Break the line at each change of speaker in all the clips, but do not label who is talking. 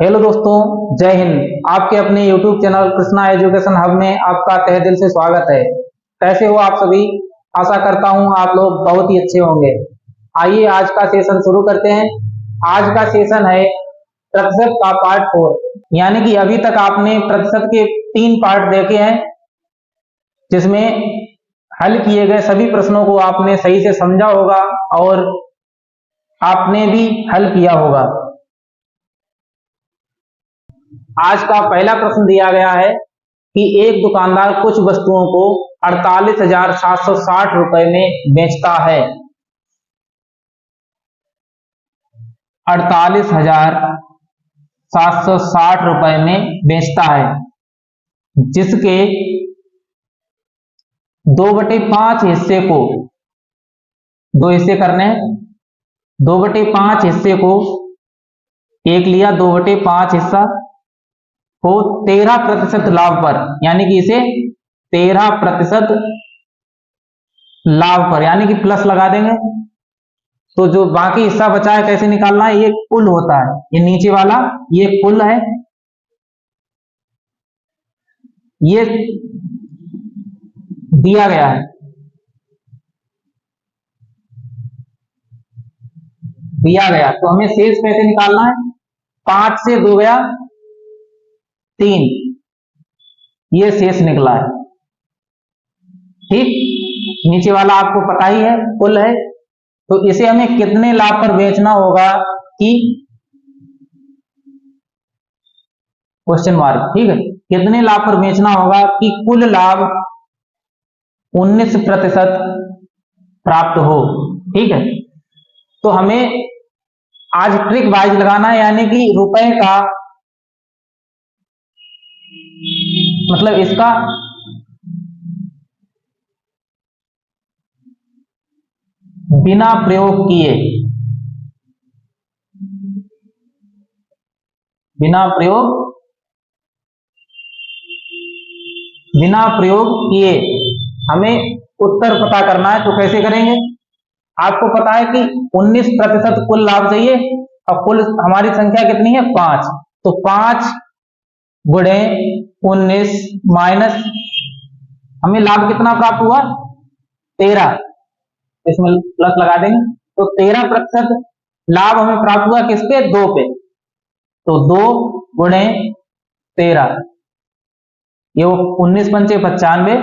Hello दोस्तों, जय हिंद। आपके अपने YouTube channel Krishna education hub में आपका तहे दिल से स्वागत है। कैसे हो आप सभी? आशा करता हूं आप लोग बहुत ही अच्छे होंगे। आइए आज का सेशन शुरू करते हैं। आज का सेशन है प्रतिशत का पार्ट 4, यानी कि अभी तक आपने प्रतिशत के 3 पार्ट देखे हैं, जिसमें हल किए गए सभी प्रश्नों को आपने सही से समझा होगा और आपने भी हल किया होगा। आज का पहला प्रश्न दिया गया है कि एक दुकानदार कुछ वस्तुओं को 48,760 रुपए में बेचता है। 48,760 रुपए में बेचता है, जिसके 2/5 हिस्से को, 2 हिस्से करने हैं, 2/5 हिस्से को एक लिया, 2/5 हिस्सा को 13% लाभ पर, यानी कि इसे 13% लाभ पर यानी कि प्लस लगा देंगे। तो जो बाकी हिस्सा बचा है कैसे निकालना है? ये कुल होता है, ये नीचे वाला ये कुल है, ये दिया गया है, दिया गया। तो हमें शेष कैसे निकालना है? 5 से 2 गया 3, ये शेष निकला है। ठीक, नीचे वाला आपको पता ही है, कुल है। तो इसे हमें कितने लाभ पर बेचना होगा कि क्वेश्चन मार्क, ठीक है, कितने लाभ पर बेचना होगा कि कुल लाभ 19% प्राप्त हो। ठीक है, तो हमें आज ट्रिक वाइज लगाना है, यानी कि रुपए का मतलब इसका बिना प्रयोग किए, बिना प्रयोग किए हमें उत्तर पता करना है। तो कैसे करेंगे? आपको पता है कि 19% कुल लाभ चाहिए और कुल हमारी संख्या कितनी है? 5। तो 5 गुणे 19 माइनस हमें लाभ कितना प्राप्त हुआ? 13, इसमें प्लस लगा देंगे। तो 13% लाभ हमें प्राप्त हुआ किसपे? 2 पे। तो 2 गुणे 13, ये 19 पंचे 95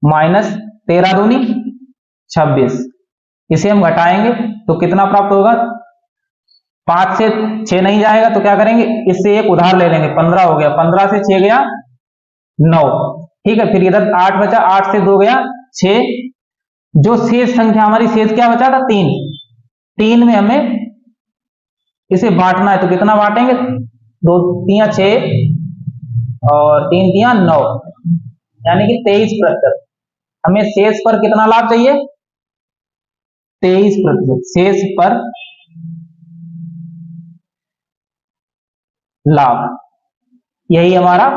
माइनस 13 दूनी 26, इसे हम घटाएंगे तो कितना प्राप्त होगा? 5 से 6 नहीं जाएगा, तो क्या करेंगे? इससे एक उधार ले लेंगे, 15 हो गया, 15 से 6 गया 9। ठीक है, फिर इधर 8 बचा, 8 से 2 गया 6। जो शेष संख्या हमारी शेष क्या बचा था? 3। 3 में हमें इसे बांटना है, तो कितना बांटेंगे? 2 3 6 और 3 3 9, यानी कि 23%। हमें शेष पर कितना लाभ चाहिए? 23% शेष पर लाभ, यही हमारा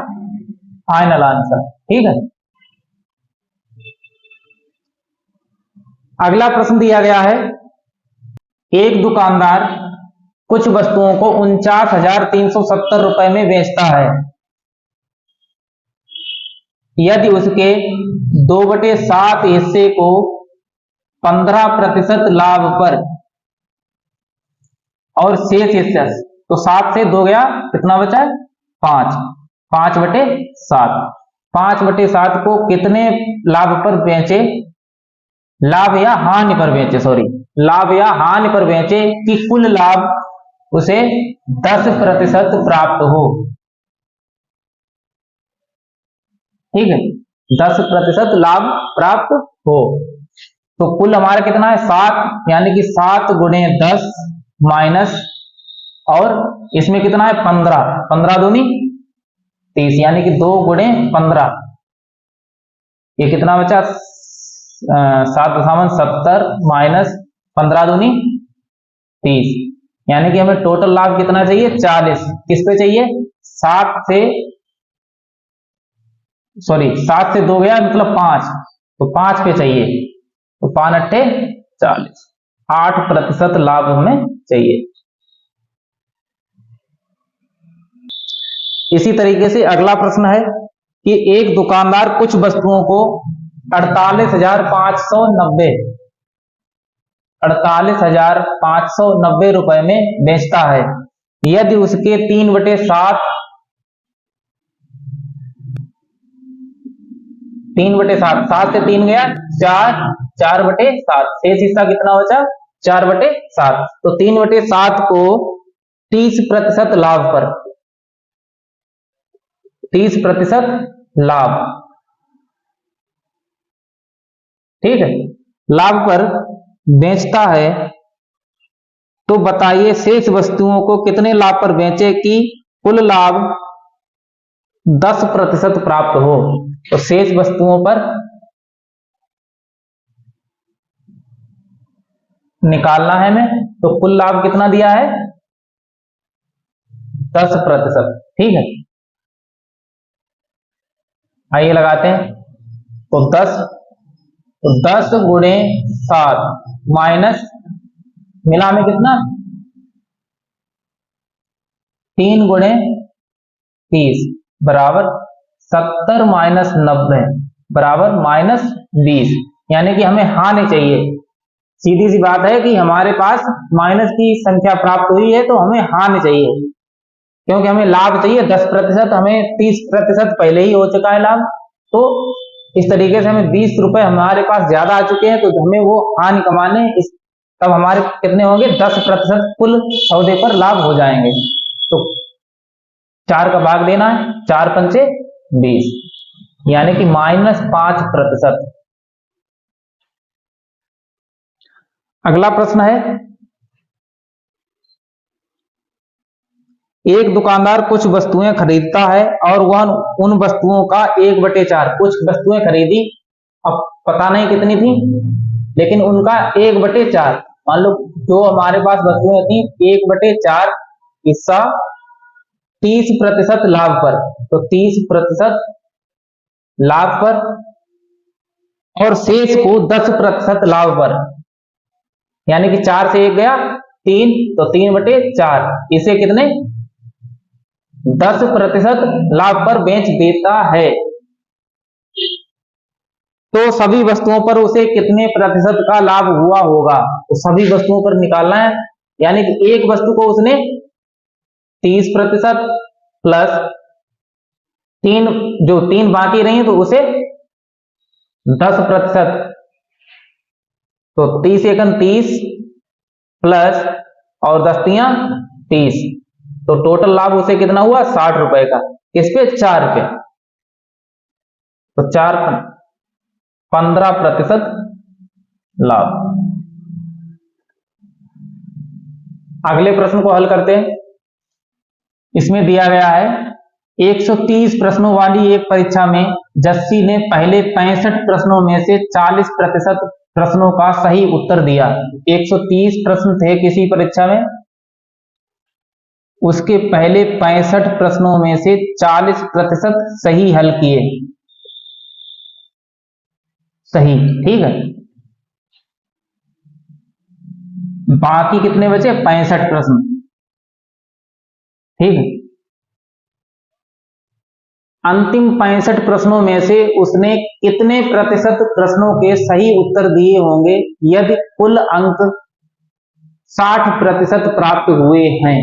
फाइनल आंसर। ठीक है, अगला प्रश्न दिया गया है, एक दुकानदार कुछ वस्तुओं को 49,370 रुपए में बेचता है। यदि उसके 2/7 हिस्से को 15% लाभ पर और शेष हिस्सा, तो 7 से 2 गया, कितना बचा? 5। 5/7, 5/7 को कितने लाभ पर बेचे? लाभ या हानि पर बेचे, सॉरी, लाभ या हानि पर बेचे कि कुल लाभ उसे 10% प्राप्त हो। ठीक है, 10% लाभ प्राप्त हो। तो कुल हमारा कितना है? 7, यानी कि 7 गुणे 10 माइनस, और इसमें कितना है? 15, 15 दूनी 30, यानी कि 2 गुणे 15, ये कितना बचा? 7.70 माइनस 15 दूनी 30, यानी कि हमें टोटल लाभ कितना चाहिए? 40। किस पे चाहिए? 7 से 2 गया, मतलब 5, तो 5 पे चाहिए। तो 5 अट्ठे 40, 8% लाभ हमें चाहिए। इसी तरीके से अगला प्रश्न है कि एक दुकानदार कुछ वस्तुओं को 48,590 रुपए में बेचता है। यदि उसके 3/7 7 से 3 गया 4, 4/7 शेष हिस्सा कितना बचा 4/7। तो 3/7 को 30% लाभ पर 30% लाभ, ठीक है, लाभ पर बेचता है, तो बताइए शेष वस्तुओं को कितने लाभ पर बेचे कि कुल लाभ 10% प्राप्त हो। तो शेष वस्तुओं पर निकालना है हमें, तो कुल लाभ कितना दिया है 10%, ठीक है। आइए लगाते हैं, तो 10 गुणे 7 माइनस मिला में कितना 3 गुणे 30 बराबर 70 माइनस 90 बराबर -20, यानी कि हमें हानि चाहिए। सीधी सी बात है कि हमारे पास माइनस की संख्या प्राप्त हुई है तो हमें हानि चाहिए, क्योंकि हमें लाभ चाहिए 10%, हमें 30% पहले ही हो चुका है लाभ। तो इस तरीके से हमें 20 रुपए हमारे पास ज्यादा आ चुके हैं, तो हमें वो हानि कमाने तब हमारे कितने होंगे 10% कुल सौदे पर लाभ हो जाएंगे। तो 4 का भाग देना है, 4 पंचे 20, यानी कि -5%। अगला प्रश्न है, एक दुकानदार कुछ वस्तुएं खरीदता है और वह उन वस्तुओं का 1/4, कुछ वस्तुएं खरीदी, अब पता नहीं कितनी थी, लेकिन उनका 1/4, मान लो जो हमारे पास वस्तुएं थी 1/4 हिस्सा 30% लाभ पर, तो 30% लाभ पर, और शेष को 10% लाभ पर, यानी कि 4 से 1 गया 3, तो 3/4, इसे कितने 10% लाभ पर बेच देता है। तो सभी वस्तुओं पर उसे कितने प्रतिशत का लाभ हुआ होगा, तो सभी वस्तुओं पर निकालना है, यानी कि एक वस्तु को उसने 30% प्लस 3, जो 3 बाकी रही तो उसे 10%, तो 30 एकम 30 प्लस और 10 तियां 30, तो टोटल लाभ उसे कितना हुआ 60 रुपए का, किस पे 4 पे, तो 4 15% लाभ। अगले प्रश्न को हल करते हैं। इसमें दिया गया है 130 प्रश्नों वाली एक परीक्षा में जस्सी ने पहले 65 प्रश्नों में से 40% प्रश्नों का सही उत्तर दिया। 130 प्रश्न थे किसी परीक्षा में, उसके पहले 65 प्रश्नों में से 40% सही हल किए, सही, ठीक है। बाकी कितने बचे 65 प्रश्न, ठीक है। अंतिम 65 प्रश्नों में से उसने कितने प्रतिशत प्रश्नों के सही उत्तर दिए होंगे यदि कुल अंक 60% प्राप्त हुए हैं,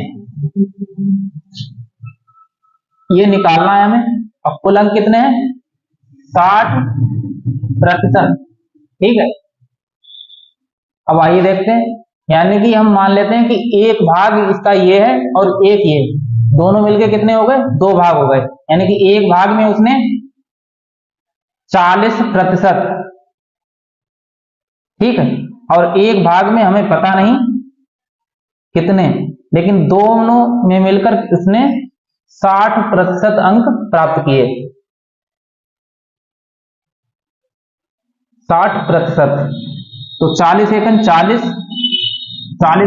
ये निकालना है हमें। अब कुल अंक कितने हैं 60%, ठीक है। अब आइए देखते हैं, यानी कि हम मान लेते हैं कि एक भाग इसका ये है और एक ये, दोनों मिलके कितने हो गए 2 भाग हो गए, यानी कि एक भाग में उसने 40%, ठीक है, और एक भाग में हमें पता नहीं कितने, लेकिन दोनों में मिलकर उसने 60% अंक प्राप्त किए, 60%, तो 40 एकम 40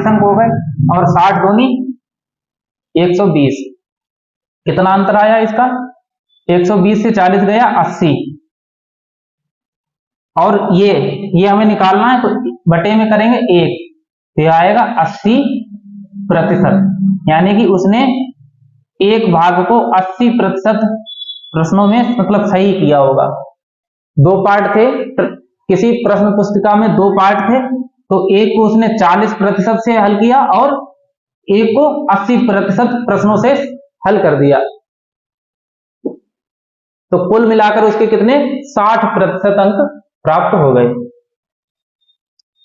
अंक हो गए, और 60 दूनी 120, कितना अंतर आया इसका 120 से 40 गया 80, और ये हमें निकालना है, तो बटे में करेंगे 1, तो आएगा 80%, यानी कि उसने एक भाग को 80% प्रश्नों में मतलब सही किया होगा। दो पार्ट थे, किसी प्रश्न पुस्तिका में दो पार्ट थे, तो एक को उसने 40% से हल किया और एक को 80% प्रश्नों से हल कर दिया, तो कुल मिलाकर उसके कितने 60% अंक प्राप्त हो गए।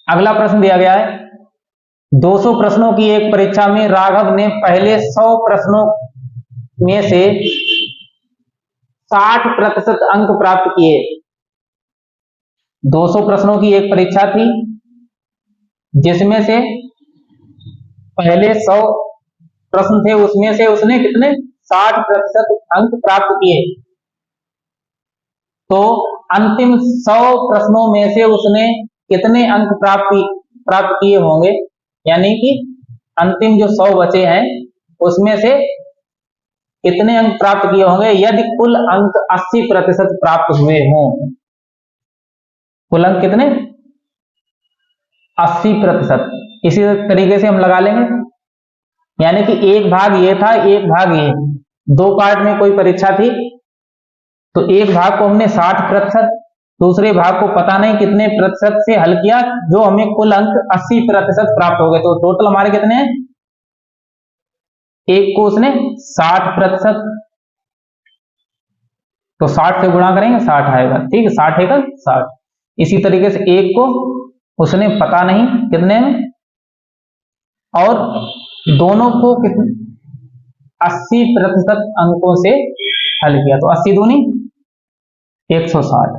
अगला प्रश्न दिया गया है, 200 प्रश्नों की एक परीक्षा में राघव ने पहले 100 प्रश्नों में से 60% अंक प्राप्त किए। 200 प्रश्नों की एक परीक्षा थी जिसमें से पहले 100 प्रश्न थे, उसमें से उसने कितने 60% अंक प्राप्त किए। तो अंतिम 100 प्रश्नों में से उसने कितने अंक प्राप्त किए होंगे, यानी कि अंतिम जो 100 बचे हैं उसमें से कितने अंक प्राप्त किए होंगे यदि कुल अंक 80% प्राप्त हुए हों। कुल अंक कितने 80%। इसी तरीके से हम लगा लेंगे, यानी कि एक भाग ये था, एक भाग ये, दो पार्ट में कोई परीक्षा थी, तो एक भाग को हमने 60%, दूसरे भाग को पता नहीं कितने प्रतिशत से हल किया, जो हमें कुल अंक 80% प्राप्त हो गए। तो टोटल हमारे कितने हैं, एक को उसने 60%, तो 60 से गुणा करेंगे 60 आएगा, ठीक है, 60 है 60। इसी तरीके से एक को उसने पता नहीं कितने में, और दोनों को कितने 80% अंकों से हल किया, तो 80 दूनी 160,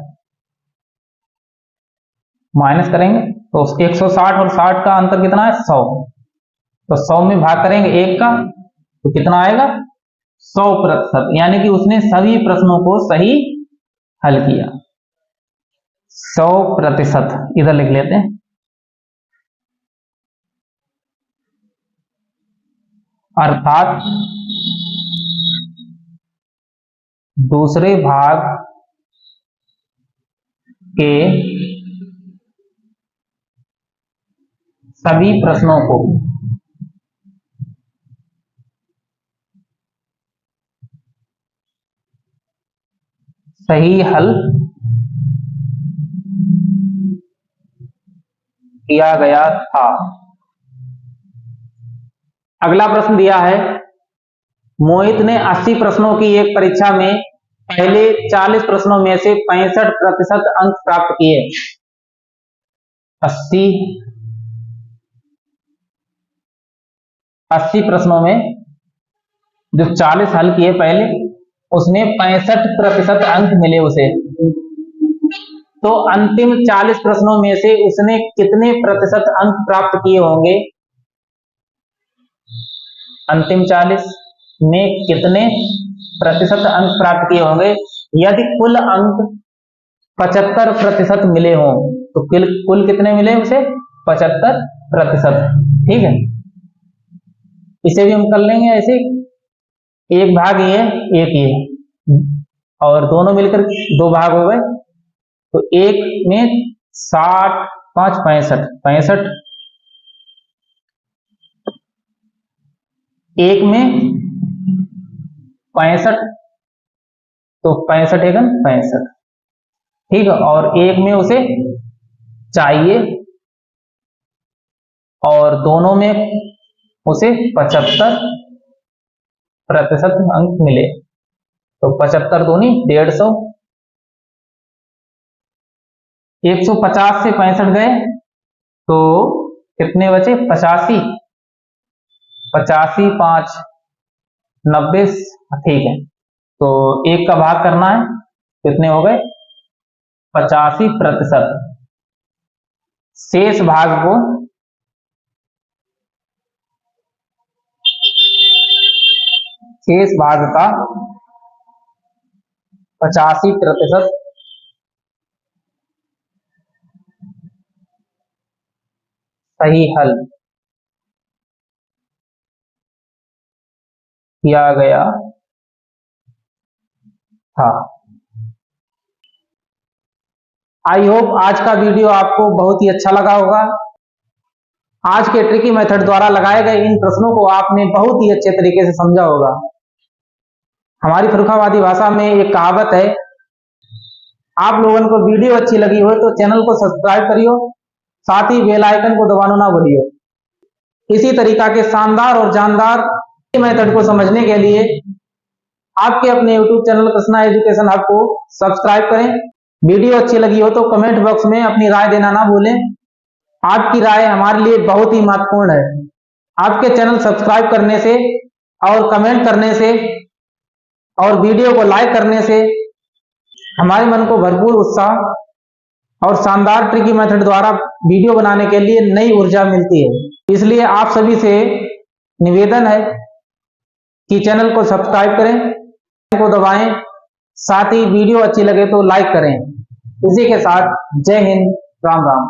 माइनस करेंगे तो 160 और 60 का अंतर कितना है 100, तो 100 में भाग करेंगे एक का, तो कितना आएगा 100%, यानी कि उसने सभी प्रश्नों को सही हल किया। 100%, इधर लिख लेते हैं। अर्थात दूसरे भाग के सभी प्रश्नों को सही हल किया गया था। अगला प्रश्न दिया है, मोहित ने 80 प्रश्नों की एक परीक्षा में पहले 40 प्रश्नों में से 65% अंक प्राप्त किए। 80 प्रश्नों में जो 40 हल किए पहले, उसने 65% अंक मिले उसे, तो अंतिम 40 प्रश्नों में से उसने कितने प्रतिशत अंक प्राप्त किए होंगे, अंतिम 40 में कितने प्रतिशत अंक प्राप्त किए होंगे यदि कुल अंक 75% मिले हों, तो कुल कितने मिले उसे 75%, ठीक है। इसे भी हम कर लेंगे ऐसे, एक भाग ये एक ये, और दोनों मिलकर दो भाग हो गए, तो एक में 60 5 65, एक में 65, तो 65 है 65, ठीक है, और एक में उसे चाहिए और दोनों में उसे 75% अंक मिले, तो 75 दूनी 150, 150 से 65 गए तो कितने बचे 85, 85 5 90, ठीक है, तो एक का भाग करना है, कितने हो गए 85%। शेष भाग को शेष भाग का 85% सही हल किया गया था। आई होप आज का वीडियो आपको बहुत ही अच्छा लगा होगा। आज के ट्रिकी मेथड द्वारा लगाए गए इन प्रश्नों को आपने बहुत ही अच्छे तरीके से समझा होगा। हमारी फर्रुखाबादी भाषा में एक कहावत है, आप लोगों को वीडियो अच्छी लगी हो तो चैनल को सब्सक्राइब करियो, साथ ही बेल आइकन को दबाना ना भूलियो। इसी तरीका के शानदार और जानदार मेथड को समझने के लिए आपके अपने YouTube channel Krishna education hub को सब्सक्राइब करें। वीडियो अच्छी लगी हो तो कमेंट बॉक्स में अपनी राय देना ना भूलें। आपकी राय हमारे लिए बहुत ही महत्वपूर्ण है। आपके चैनल सब्सक्राइब करने से और कमेंट करने से और वीडियो को लाइक करने से हमारे मन को भरपूर उत्साह और शानदार ट्रिकी मेथड द्वारा वीडियो बनाने के लिए नई ऊर्जा मिलती है। इसलिए आप सभी से निवेदन है कि चैनल को सब्सक्राइब करें, को दबाएं, साथ ही वीडियो अच्छी लगे तो लाइक करें। इसी के साथ जय हिंद, राम राम।